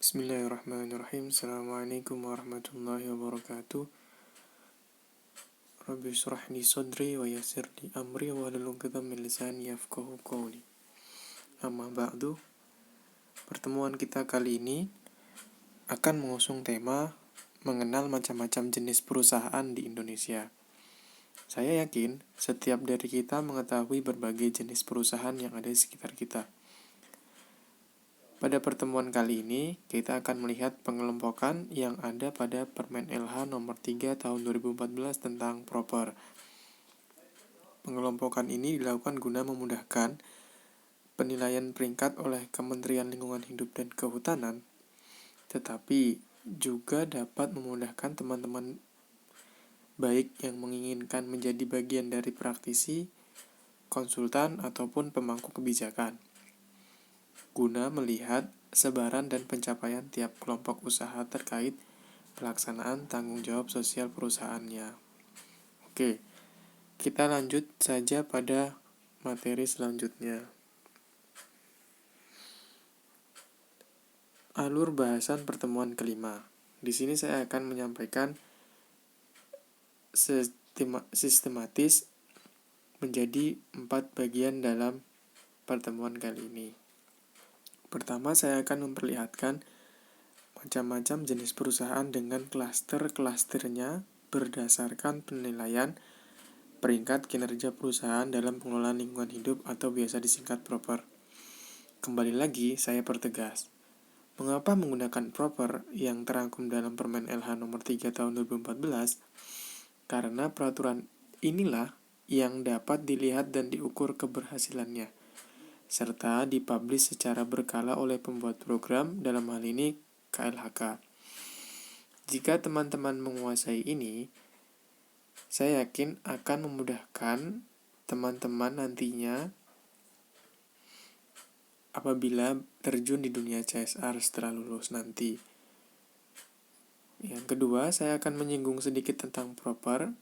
Bismillahirrahmanirrahim. Assalamualaikum warahmatullahi wabarakatuh. Rabbi shrah li sadri wa yassir li amri wa hlul 'uqdatam min lisani yafqahu qawli. Amma ba'du. Pertemuan kita kali ini akan mengusung tema mengenal macam-macam jenis perusahaan di Indonesia. Saya yakin setiap dari kita mengetahui berbagai jenis perusahaan yang ada di sekitar kita. Pada pertemuan kali ini, kita akan melihat pengelompokan yang ada pada Permen LH nomor 3 tahun 2014 tentang proper. Pengelompokan ini dilakukan guna memudahkan penilaian peringkat oleh Kementerian Lingkungan Hidup dan Kehutanan, tetapi juga dapat memudahkan teman-teman baik yang menginginkan menjadi bagian dari praktisi, konsultan, ataupun pemangku kebijakan, guna melihat sebaran dan pencapaian tiap kelompok usaha terkait pelaksanaan tanggung jawab sosial perusahaannya. Oke, kita lanjut saja pada materi selanjutnya. Alur bahasan pertemuan kelima. Di sini saya akan menyampaikan sistematis menjadi 4 bagian dalam pertemuan kali ini. Pertama, saya akan memperlihatkan macam-macam jenis perusahaan dengan klaster-klasternya berdasarkan penilaian peringkat kinerja perusahaan dalam pengelolaan lingkungan hidup atau biasa disingkat proper. Kembali lagi, saya pertegas. Mengapa menggunakan proper yang terangkum dalam Permen LH nomor 3 tahun 2014? Karena peraturan inilah yang dapat dilihat dan diukur keberhasilannya, serta dipublish secara berkala oleh pembuat program, dalam hal ini KLHK. Jika teman-teman menguasai ini, saya yakin akan memudahkan teman-teman nantinya apabila terjun di dunia CSR setelah lulus nanti. Yang kedua, saya akan menyinggung sedikit tentang proper,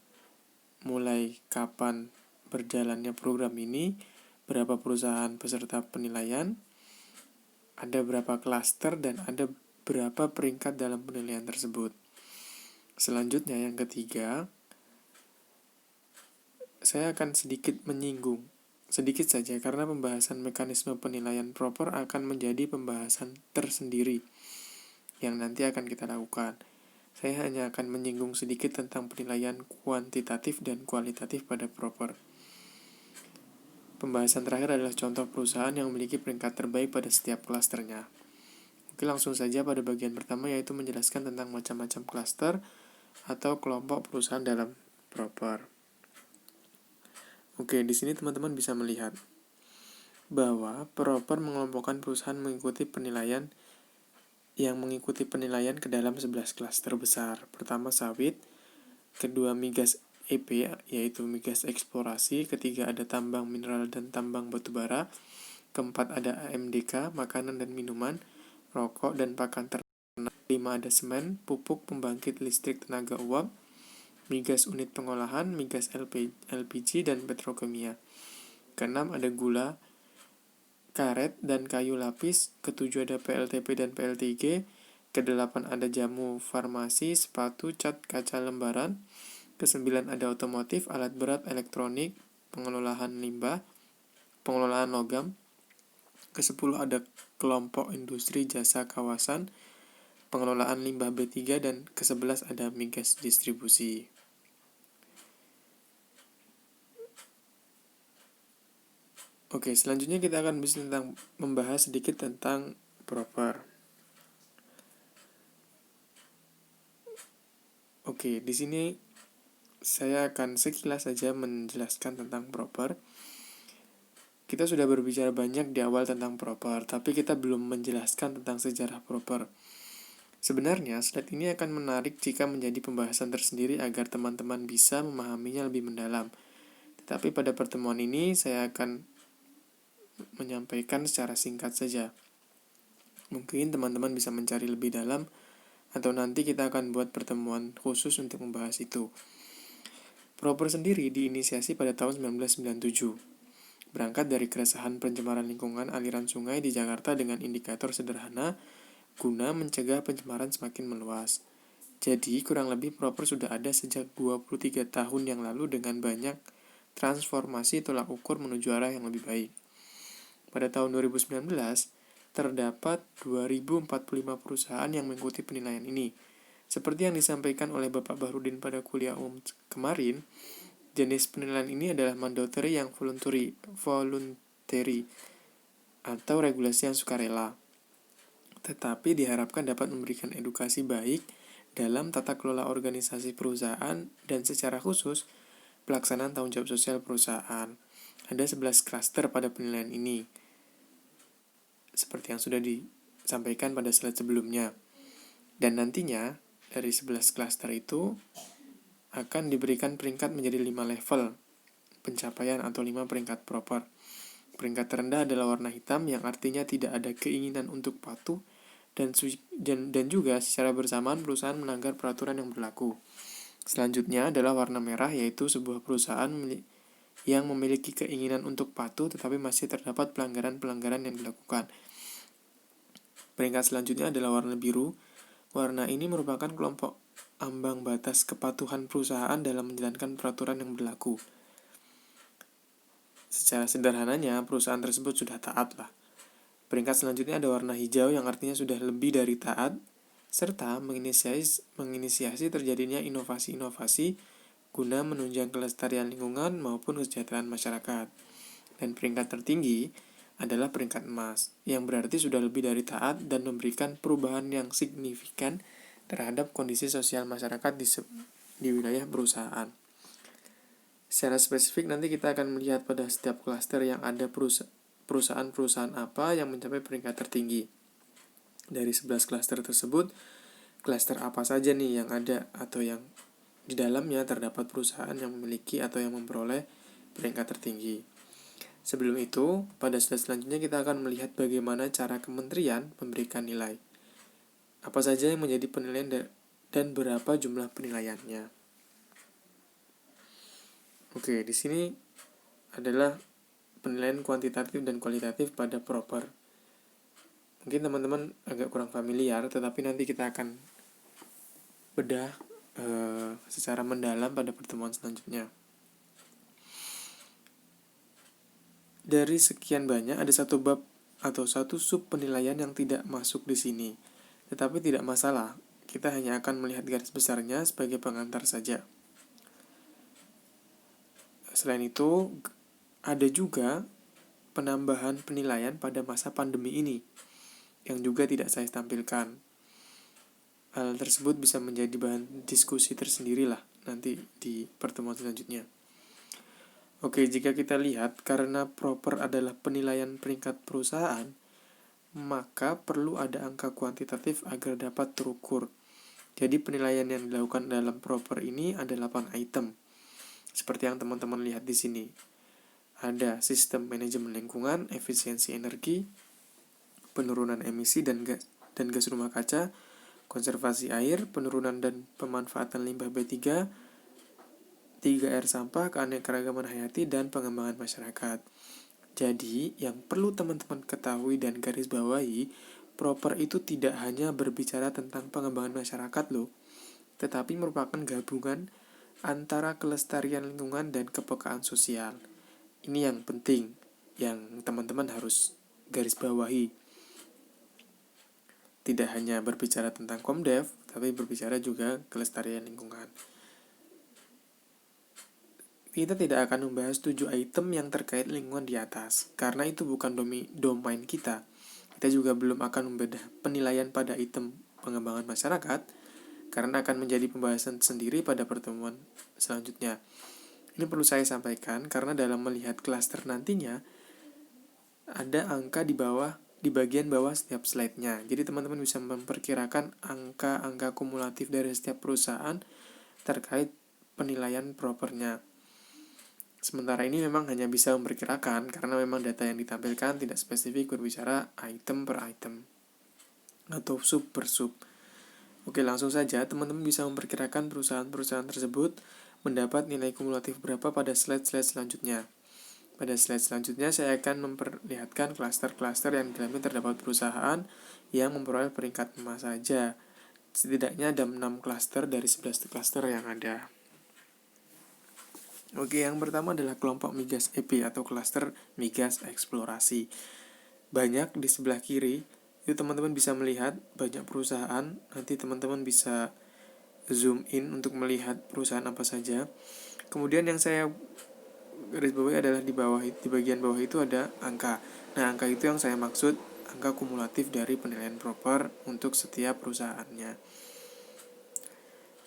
mulai kapan berjalannya program ini, berapa perusahaan peserta penilaian, ada berapa klaster, dan ada berapa peringkat dalam penilaian tersebut. Selanjutnya, yang ketiga, saya akan sedikit saja karena pembahasan mekanisme penilaian proper akan menjadi pembahasan tersendiri yang nanti akan kita lakukan. Saya hanya akan menyinggung sedikit tentang penilaian kuantitatif dan kualitatif pada proper. Pembahasan terakhir adalah contoh perusahaan yang memiliki peringkat terbaik pada setiap klasternya. Oke, langsung saja pada bagian pertama, yaitu menjelaskan tentang macam-macam klaster atau kelompok perusahaan dalam proper. Oke, di sini teman-teman bisa melihat bahwa proper mengelompokkan perusahaan mengikuti penilaian ke dalam 11 klaster besar. Pertama sawit, kedua migas EP yaitu migas eksplorasi, ketiga ada tambang mineral dan tambang batubara, keempat ada AMDK, makanan dan minuman, rokok dan pakan ternak, 5 ada semen, pupuk, pembangkit listrik tenaga uap, migas unit pengolahan, migas LPG dan petrokimia. Keenam ada gula, karet dan kayu lapis, ketujuh ada PLTP dan PLTG, kedelapan ada jamu farmasi, sepatu, cat, kaca lembaran, kesembilan ada otomotif, alat berat, elektronik, pengelolaan limbah, pengelolaan logam, ke-10 ada kelompok industri jasa kawasan, pengelolaan limbah B3, dan ke-11 ada migas distribusi. Oke, selanjutnya kita akan membahas sedikit tentang proper. Oke, di sini saya akan sekilas saja menjelaskan tentang proper. Kita sudah berbicara banyak di awal tentang proper, tapi kita belum menjelaskan tentang sejarah proper. Sebenarnya, slide ini akan menarik jika menjadi pembahasan tersendiri agar teman-teman bisa memahaminya lebih mendalam. Tetapi pada pertemuan ini, saya akan menyampaikan secara singkat saja. Mungkin teman-teman bisa mencari lebih dalam, atau nanti kita akan buat pertemuan khusus untuk membahas itu. Proper sendiri diinisiasi pada tahun 1997. Berangkat dari keresahan pencemaran lingkungan aliran sungai di Jakarta dengan indikator sederhana, guna mencegah pencemaran semakin meluas. Jadi, kurang lebih proper sudah ada sejak 23 tahun yang lalu dengan banyak transformasi tolak ukur menuju arah yang lebih baik. Pada tahun 2019, terdapat 2045 perusahaan yang mengikuti penilaian ini. Seperti yang disampaikan oleh Bapak Bahrudin pada kuliah umum kemarin, jenis penilaian ini adalah mandatory yang voluntary atau regulasi yang sukarela. Tetapi diharapkan dapat memberikan edukasi baik dalam tata kelola organisasi perusahaan dan secara khusus pelaksanaan tanggung jawab sosial perusahaan. Ada 11 klaster pada penilaian ini, seperti yang sudah disampaikan pada slide sebelumnya. Dan nantinya, dari 11 klaster itu akan diberikan peringkat menjadi 5 level pencapaian atau 5 peringkat proper. Peringkat terendah adalah warna hitam yang artinya tidak ada keinginan untuk patuh dan juga secara bersamaan perusahaan melanggar peraturan yang berlaku. Selanjutnya adalah warna merah, yaitu sebuah perusahaan yang memiliki keinginan untuk patuh tetapi masih terdapat pelanggaran-pelanggaran yang dilakukan. Peringkat selanjutnya adalah warna biru. Warna ini merupakan kelompok ambang batas kepatuhan perusahaan dalam menjalankan peraturan yang berlaku. Secara sederhananya, perusahaan tersebut sudah taat lah. Peringkat selanjutnya ada warna hijau yang artinya sudah lebih dari taat, serta menginisiasi terjadinya inovasi-inovasi guna menunjang kelestarian lingkungan maupun kesejahteraan masyarakat. Dan peringkat tertinggi adalah peringkat emas, yang berarti sudah lebih dari taat dan memberikan perubahan yang signifikan terhadap kondisi sosial masyarakat di wilayah perusahaan. Secara spesifik nanti kita akan melihat pada setiap klaster yang ada perusahaan-perusahaan apa yang mencapai peringkat tertinggi. Dari 11 klaster tersebut, klaster apa saja nih yang ada atau yang di dalamnya terdapat perusahaan yang memiliki atau yang memperoleh peringkat tertinggi. Sebelum itu, pada slide selanjutnya kita akan melihat bagaimana cara kementerian memberikan nilai. Apa saja yang menjadi penilaian dan berapa jumlah penilaiannya. Oke, di sini adalah penilaian kuantitatif dan kualitatif pada proper. Mungkin teman-teman agak kurang familiar, tetapi nanti kita akan bedah secara mendalam pada pertemuan selanjutnya. Dari sekian banyak, ada satu bab atau satu sub penilaian yang tidak masuk di sini. Tetapi tidak masalah, kita hanya akan melihat garis besarnya sebagai pengantar saja. Selain itu, ada juga penambahan penilaian pada masa pandemi ini yang juga tidak saya tampilkan. Hal tersebut bisa menjadi bahan diskusi tersendiri lah nanti di pertemuan selanjutnya. Oke, jika kita lihat karena proper adalah penilaian peringkat perusahaan, maka perlu ada angka kuantitatif agar dapat terukur. Jadi penilaian yang dilakukan dalam proper ini ada 8 item. Seperti yang teman-teman lihat di sini. Ada sistem manajemen lingkungan, efisiensi energi, penurunan emisi dan gas rumah kaca, konservasi air, penurunan dan pemanfaatan limbah B3, 3R sampah, keanekaragaman hayati, dan pengembangan masyarakat. Jadi, yang perlu teman-teman ketahui dan garis bawahi, proper itu tidak hanya berbicara tentang pengembangan masyarakat loh, tetapi merupakan gabungan antara kelestarian lingkungan dan kepekaan sosial. Ini yang penting, yang teman-teman harus garis bawahi. Tidak hanya berbicara tentang Komdev, tapi berbicara juga kelestarian lingkungan. Kita tidak akan membahas 7 item yang terkait lingkungan di atas, karena itu bukan domain kita. Kita juga belum akan membedah penilaian pada item pengembangan masyarakat, karena akan menjadi pembahasan sendiri pada pertemuan selanjutnya. Ini perlu saya sampaikan karena dalam melihat klaster nantinya ada angka di bagian bawah setiap slide-nya. Jadi teman-teman bisa memperkirakan angka-angka kumulatif dari setiap perusahaan terkait penilaian propernya. Sementara ini memang hanya bisa memperkirakan karena memang data yang ditampilkan tidak spesifik berbicara item per item atau sub per sub. Oke, langsung saja teman-teman bisa memperkirakan perusahaan-perusahaan tersebut mendapat nilai kumulatif berapa pada slide-slide selanjutnya. Pada slide selanjutnya saya akan memperlihatkan klaster-klaster yang di dalamnya terdapat perusahaan yang memperoleh peringkat emas saja. Setidaknya ada 6 klaster dari 11 klaster yang ada. Oke, yang pertama adalah kelompok migas EP atau klaster migas eksplorasi. Banyak di sebelah kiri, itu teman-teman bisa melihat banyak perusahaan. Nanti teman-teman bisa zoom in untuk melihat perusahaan apa saja. Kemudian yang saya garis bawahi adalah di bagian bawah itu ada angka. Nah, angka itu yang saya maksud angka kumulatif dari penilaian proper untuk setiap perusahaannya.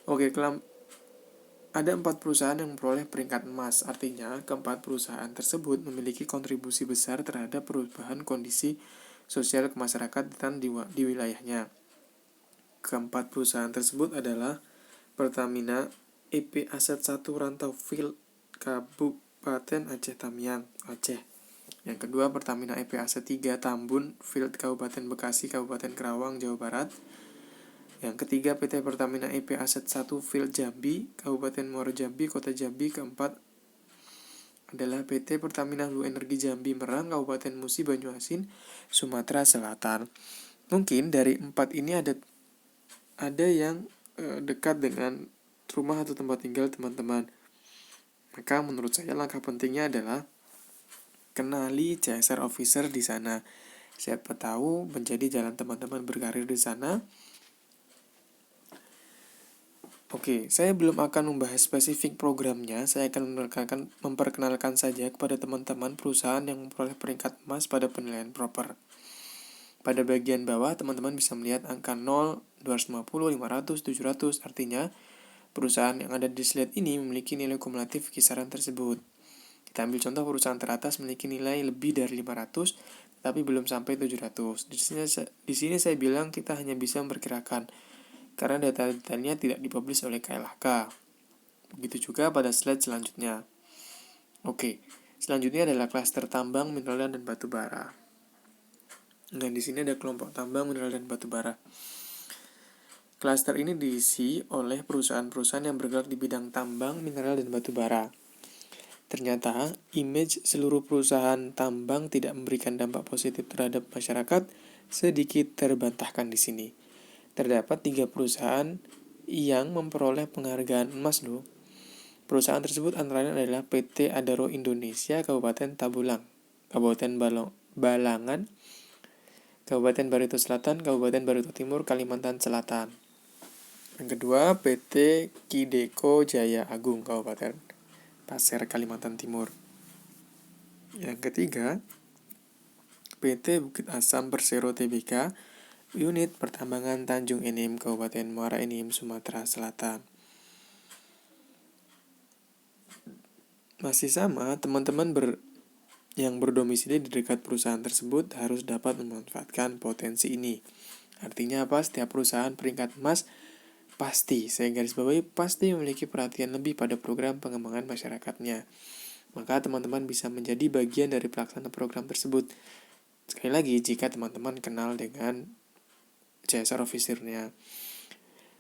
Oke, ada 4 perusahaan yang memperoleh peringkat emas, artinya keempat perusahaan tersebut memiliki kontribusi besar terhadap perubahan kondisi sosial kemasyarakatan di wilayahnya. Keempat perusahaan tersebut adalah Pertamina EP Aset 1 Rantau Field Kabupaten Aceh Tamiang, Aceh. Yang kedua, Pertamina EP Aset 3 Tambun Field Kabupaten Bekasi, Kabupaten Kerawang, Jawa Barat. Yang ketiga, PT Pertamina EP Aset 1 Field Jambi, Kabupaten Muaro Jambi, Kota Jambi. Keempat adalah PT Pertamina Hulu Energi Jambi Merang, Kabupaten Musi Banyuasin, Sumatera Selatan. Mungkin dari 4 ini ada yang dekat dengan rumah atau tempat tinggal teman-teman. Maka menurut saya langkah pentingnya adalah kenali CSR officer di sana. Siapa tahu menjadi jalan teman-teman berkarir di sana. Oke, saya belum akan membahas spesifik programnya. Saya akan memperkenalkan saja kepada teman-teman perusahaan yang memperoleh peringkat emas pada penilaian proper. Pada bagian bawah, teman-teman bisa melihat angka 0, 250, 500, 700. Artinya, perusahaan yang ada di slide ini memiliki nilai kumulatif kisaran tersebut. Kita ambil contoh perusahaan teratas memiliki nilai lebih dari 500, tapi belum sampai 700. Di sini saya bilang kita hanya bisa memperkirakan, karena data-datanya tidak dipublish oleh KLHK. Begitu juga pada slide selanjutnya. Oke, selanjutnya adalah klaster tambang, mineral, dan batu bara. Dan di sini ada kelompok tambang, mineral, dan batu bara. Klaster ini diisi oleh perusahaan-perusahaan yang bergerak di bidang tambang, mineral, dan batu bara. Ternyata, image seluruh perusahaan tambang tidak memberikan dampak positif terhadap masyarakat sedikit terbantahkan di sini. Terdapat 3 perusahaan yang memperoleh penghargaan emas loh. Perusahaan tersebut antara lain adalah PT Adaro Indonesia Kabupaten Tabulang, Kabupaten Balangan, Kabupaten Barito Selatan, Kabupaten Barito Timur, Kalimantan Selatan. Yang kedua, PT Kideko Jaya Agung, Kabupaten Pasir, Kalimantan Timur. Yang ketiga, PT Bukit Asam Persero Tbk, Unit Pertambangan Tanjung Enim, Kabupaten Muara Enim, Sumatera Selatan. Masih sama, teman-teman yang berdomisili di dekat perusahaan tersebut harus dapat memanfaatkan potensi ini. Artinya apa? Setiap perusahaan peringkat emas pasti, saya garis bawahi, pasti memiliki perhatian lebih pada program pengembangan masyarakatnya. Maka teman-teman bisa menjadi bagian dari pelaksana program tersebut. Sekali lagi, jika teman-teman kenal dengan CSR officer-nya.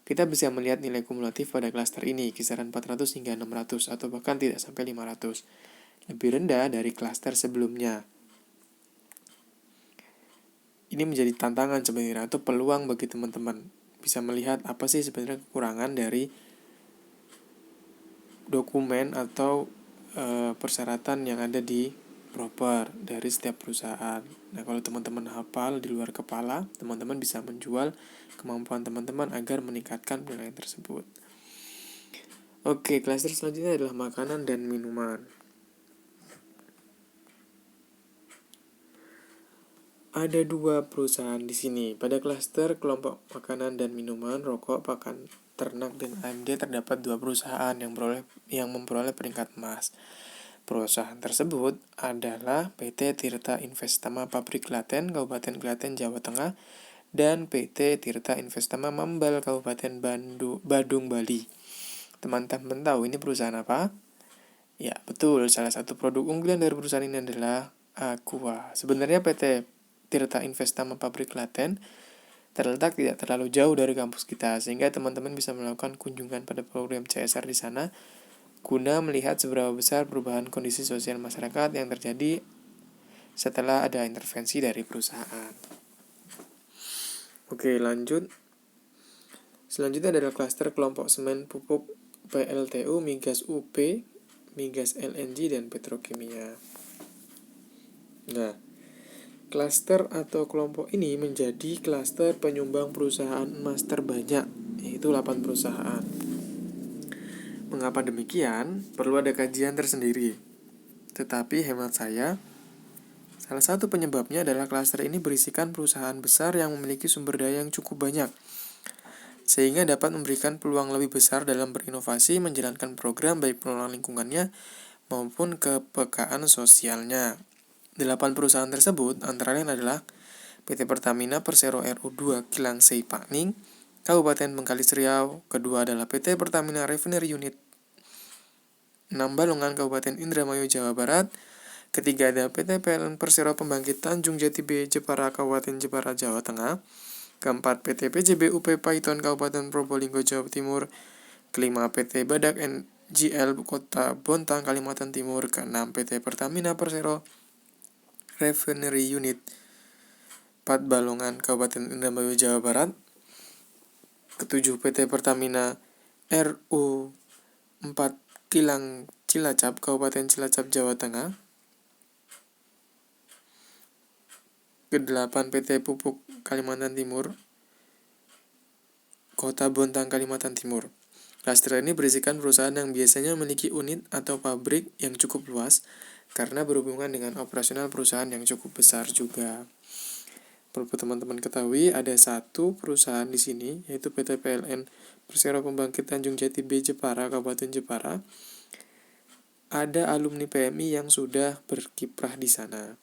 Kita bisa melihat nilai kumulatif pada klaster ini, kisaran 400 hingga 600, atau bahkan tidak sampai 500. Lebih rendah dari klaster sebelumnya. Ini menjadi tantangan sebenarnya, atau peluang bagi teman-teman. Bisa melihat apa sih sebenarnya kekurangan dari dokumen atau persyaratan yang ada di proper dari setiap perusahaan. Nah, kalau teman-teman hafal di luar kepala, teman-teman bisa menjual kemampuan teman-teman agar meningkatkan penilaian tersebut. Oke, klaster selanjutnya adalah makanan dan minuman. Ada 2 perusahaan di sini. Pada klaster kelompok makanan dan minuman, rokok, pakan ternak, dan AMD terdapat 2 perusahaan yang memperoleh peringkat emas. Perusahaan tersebut adalah PT Tirta Investama Pabrik Klaten, Kabupaten Klaten, Jawa Tengah, dan PT Tirta Investama Mambal, Kabupaten Badung, Bali. Teman-teman tahu ini perusahaan apa? Ya, betul. Salah satu produk unggulan dari perusahaan ini adalah Aqua. Sebenarnya PT Tirta Investama Pabrik Klaten terletak tidak terlalu jauh dari kampus kita, sehingga teman-teman bisa melakukan kunjungan pada program CSR di sana guna melihat seberapa besar perubahan kondisi sosial masyarakat yang terjadi setelah ada intervensi dari perusahaan. Oke, lanjut. Selanjutnya adalah klaster kelompok semen pupuk PLTU, migas UP, migas LNG, dan petrokimia. Nah, klaster atau kelompok ini menjadi klaster penyumbang perusahaan emas terbanyak, yaitu 8 perusahaan. Mengapa demikian? Perlu ada kajian tersendiri. Tetapi hemat saya, salah satu penyebabnya adalah klaster ini berisikan perusahaan besar yang memiliki sumber daya yang cukup banyak, sehingga dapat memberikan peluang lebih besar dalam berinovasi, menjalankan program baik pengelolaan lingkungannya maupun kepekaan sosialnya. 8 perusahaan tersebut antara lain adalah PT Pertamina Persero RU2 Kilang Sei Pakning, Kabupaten Bengkalis Riau. Kedua adalah PT Pertamina Refinery Unit 6 Balongan, Kabupaten Indramayu, Jawa Barat. Ketiga adalah PT PLN Persero Pembangkit Tanjung Jati B, Jepara, Kabupaten Jepara, Jawa Tengah. Keempat, PT PJB UP Paiton, Kabupaten Probolinggo, Jawa Timur. Kelima, PT Badak NGL Kota Bontang, Kalimantan Timur. Keenam, PT Pertamina Persero Refinery Unit 4 Balongan, Kabupaten Indramayu, Jawa Barat. Ketujuh, PT Pertamina RU4 Kilang Cilacap, Kabupaten Cilacap, Jawa Tengah. Kedelapan, PT Pupuk Kalimantan Timur, Kota Bontang, Kalimantan Timur. Klaster ini berisikan perusahaan yang biasanya memiliki unit atau pabrik yang cukup luas karena berhubungan dengan operasional perusahaan yang cukup besar juga. Perlu teman-teman ketahui, ada satu perusahaan di sini, yaitu PT PLN Persero Pembangkit Tanjung Jati B, Jepara, Kabupaten Jepara. Ada alumni PMI yang sudah berkiprah di sana.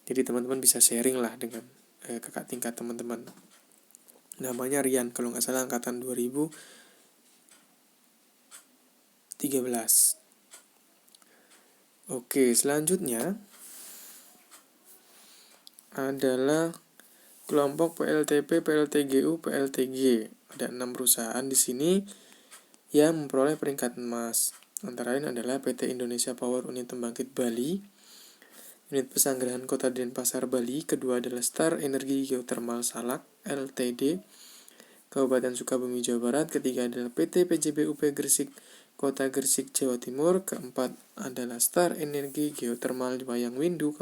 Jadi teman-teman bisa sharing lah dengan kakak tingkat teman-teman. Namanya Rian, kalau nggak salah angkatan 2013. Oke, selanjutnya adalah kelompok PLTP, PLTGU, PLTG. Ada 6 perusahaan di sini yang memperoleh peringkat emas. Antara lain adalah PT Indonesia Power Unit Pembangkit Bali, Unit Pesanggerahan Kota Denpasar, Bali. Kedua adalah Star Energi Geothermal Salak Ltd, Kabupaten Sukabumi, Jawa Barat. Ketiga adalah PT PJB UP Gresik, Kota Gresik, Jawa Timur. Keempat adalah Star Energi Geothermal Wayang Windu,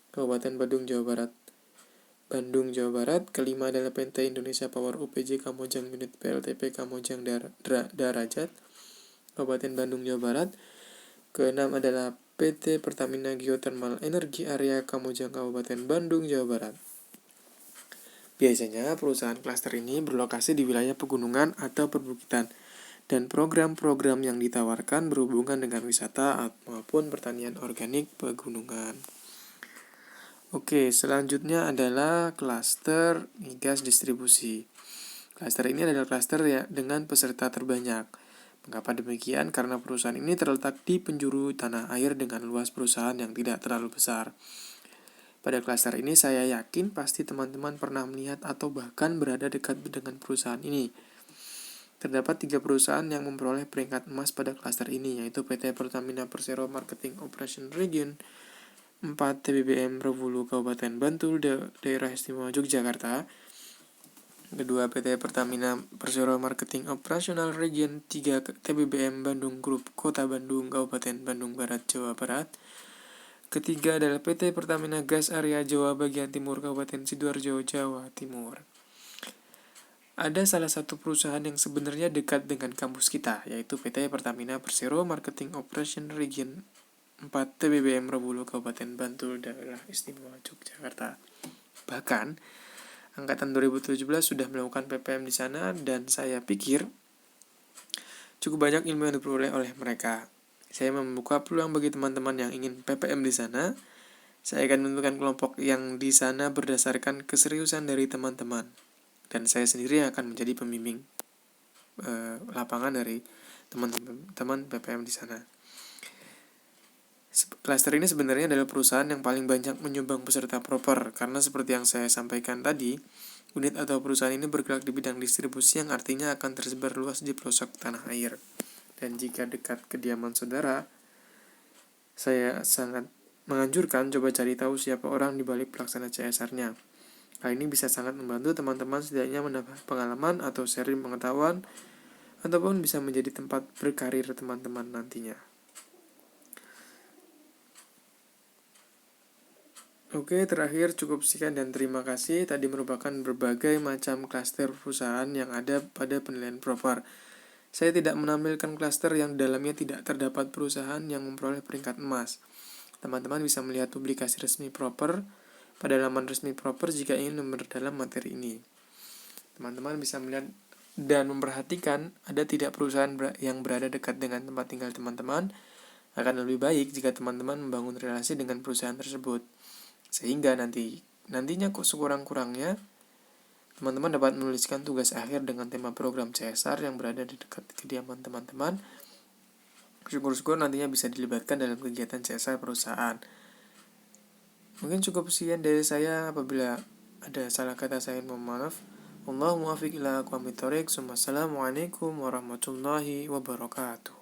Kabupaten Bandung, Jawa Barat. Kelima adalah PT Indonesia Power UPJ Kamojang Unit PLTP Kamojang Darajat, Kabupaten Bandung, Jawa Barat. Keenam adalah PT Pertamina Geothermal Energi Area Kamojang, Kabupaten Bandung, Jawa Barat. Biasanya perusahaan klaster ini berlokasi di wilayah pegunungan atau perbukitan, dan program-program yang ditawarkan berhubungan dengan wisata maupun pertanian organik pegunungan. Oke, selanjutnya adalah klaster migas distribusi. Klaster ini adalah klaster dengan peserta terbanyak. Mengapa demikian? Karena perusahaan ini terletak di penjuru tanah air dengan luas perusahaan yang tidak terlalu besar. Pada klaster ini saya yakin pasti teman-teman pernah melihat atau bahkan berada dekat dengan perusahaan ini. Terdapat 3 perusahaan yang memperoleh peringkat emas pada klaster ini, yaitu PT Pertamina Persero Marketing Operation Region 4 TBBM Rewulu, Kabupaten Bantul, Daerah Istimewa Yogyakarta. Kedua, PT Pertamina Persero Marketing Operational Region 3 TBBM Bandung Group, Kota Bandung, Kabupaten Bandung Barat, Jawa Barat. Ketiga adalah PT Pertamina Gas Area Jawa Bagian Timur, Kabupaten Sidoarjo, Jawa Timur. Ada salah satu perusahaan yang sebenarnya dekat dengan kampus kita, yaitu PT Pertamina Persero Marketing Operation Region 4 TBBM Rewulu, Kabupaten Bantul, Daerah Istimewa Yogyakarta. Bahkan, angkatan 2017 sudah melakukan PPM di sana, dan saya pikir cukup banyak ilmu yang diperoleh oleh mereka. Saya membuka peluang bagi teman-teman yang ingin PPM di sana. Saya akan menentukan kelompok yang di sana berdasarkan keseriusan dari teman-teman, dan saya sendiri akan menjadi pembimbing lapangan dari teman-teman PPM di sana. Klaster ini sebenarnya adalah perusahaan yang paling banyak menyumbang peserta proper, karena seperti yang saya sampaikan tadi, unit atau perusahaan ini bergerak di bidang distribusi yang artinya akan tersebar luas di pelosok tanah air. Dan jika dekat kediaman saudara, saya sangat menganjurkan coba cari tahu siapa orang di balik pelaksana CSR-nya. Hal ini bisa sangat membantu teman-teman setidaknya menambah pengalaman atau sharing pengetahuan, ataupun bisa menjadi tempat berkarir teman-teman nantinya. Oke, terakhir cukup sekian dan terima kasih. Tadi merupakan berbagai macam klaster perusahaan yang ada pada penilaian proper. Saya tidak menampilkan klaster yang dalamnya tidak terdapat perusahaan yang memperoleh peringkat emas. Teman-teman bisa melihat publikasi resmi proper pada laman resmi proper jika ingin memperdalam materi ini. Teman-teman bisa melihat dan memperhatikan ada tidak perusahaan yang berada dekat dengan tempat tinggal teman-teman. Akan lebih baik jika teman-teman membangun relasi dengan perusahaan tersebut, sehingga nantinya sekurang-kurangnya teman-teman dapat menuliskan tugas akhir dengan tema program CSR yang berada di dekat kediaman teman-teman. Syukur-syukur nantinya bisa dilibatkan dalam kegiatan CSR perusahaan. Mungkin cukup sekian dari saya. Apabila ada salah kata saya mohon maaf. Wallahu muwaffiq ila aqwamit thoriq. Wassalamualaikum warahmatullahi wabarakatuh.